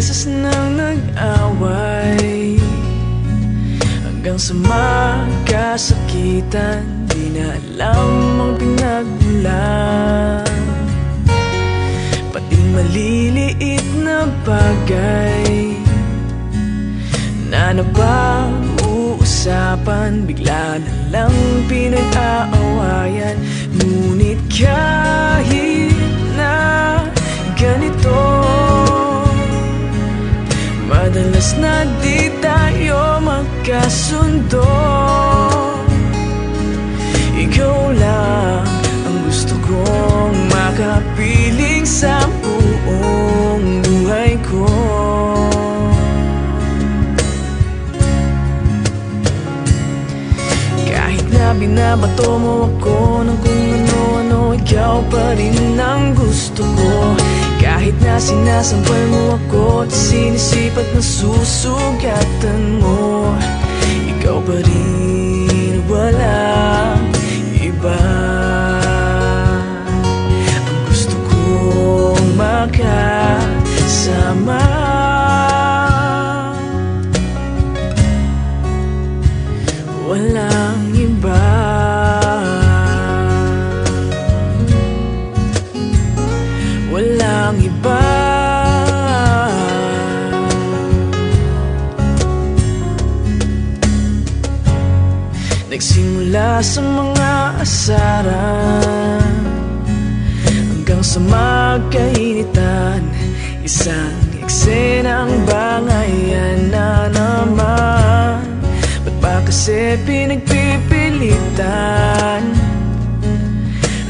beses nang nag-away, hanggang sa magkasakitan, di na alam ang pinagmulan. Pati maliliit na bagay na napag-uusapan, bigla na lang pinag-aawayan. Ngunit kahit na ganito, madalas na di tayo magkasundo. Ikaw lang ang gusto kong makapiling sa buong buhay ko. Kahit na binabato mo ako ng kung ano-ano, ikaw pa rin ang gusto ko. Kahit na sinasampal mo ako at sinisipat na susugatan mo, ikaw pa rin, walang iba. Ang gusto kong makasama, walang iba. Walang iba. Nagsimula sa mga asaran hanggang sa magkainitan, isang eksenang bangayan na naman. Ba't ba kasi pinagpipilitan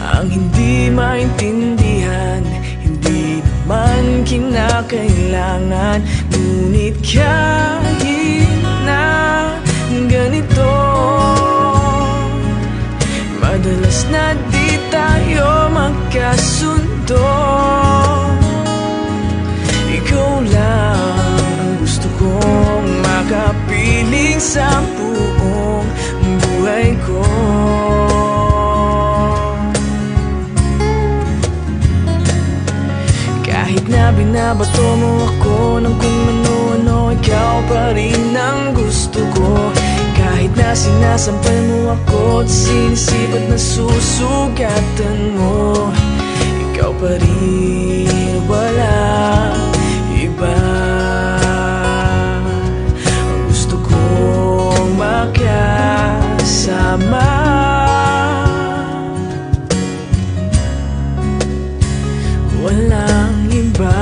ang hindi maintindihan? Hindi naman kinakailangan. Ngunit kahit na ganito, madalas na di tayo magkasundo. Ikaw lang ang gusto kong makapiling sa buong buhay ko. Kahit na binabato mo ako ng kung ano-ano, ikaw pa rin ang gusto ko. Kahit na sinasampal mo ako at sinisipat na susugatan mo, ikaw pa rin, walang iba. Ang gusto kong makasama, walang iba.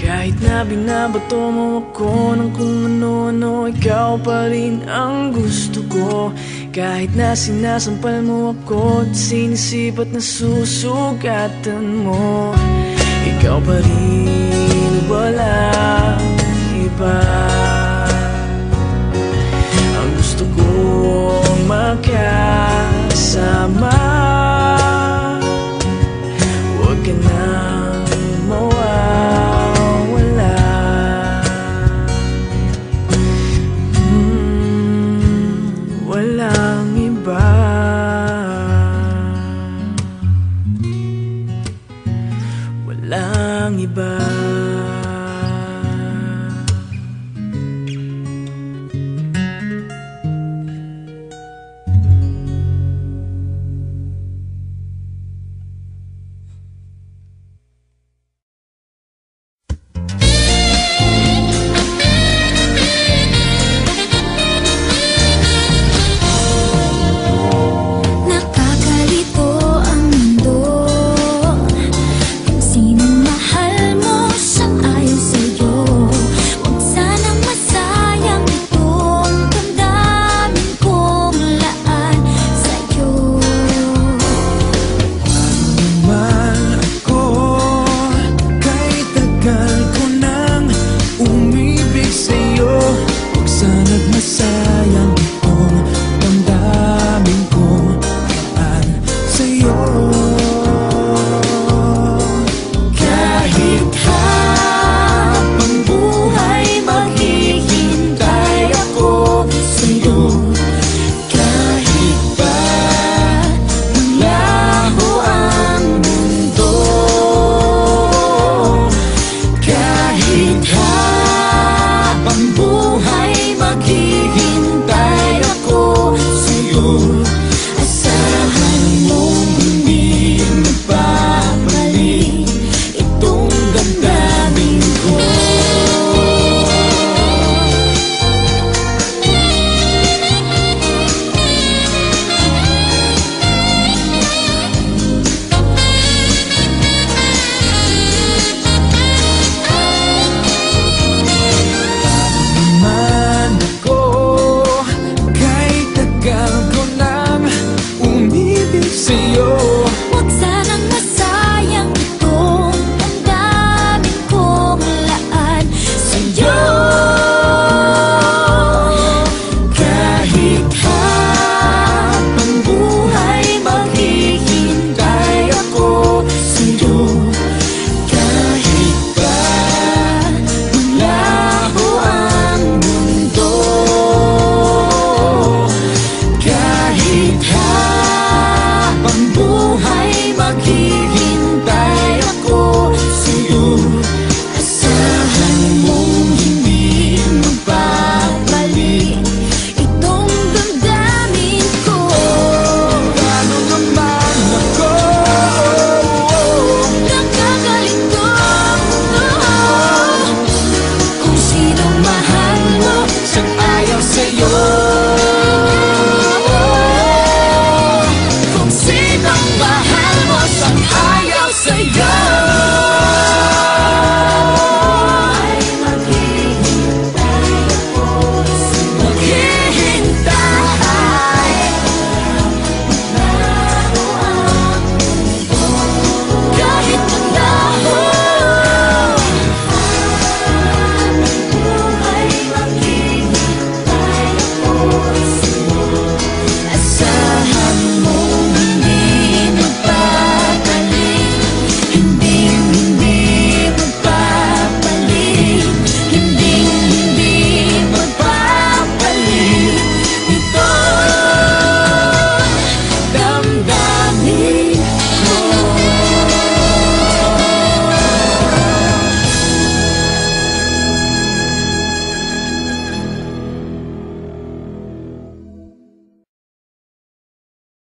Kahit na binabato mo ako ng kung ano-ano, ikaw pa rin ang gusto ko. Kahit na sinasampal mo ako at sinisipat na susugatan mo, ikaw pa rin, walang iba. Ang gusto kong makasama, huwag ka nang mawawala. Walang iba. Walang iba. Sana'y masayang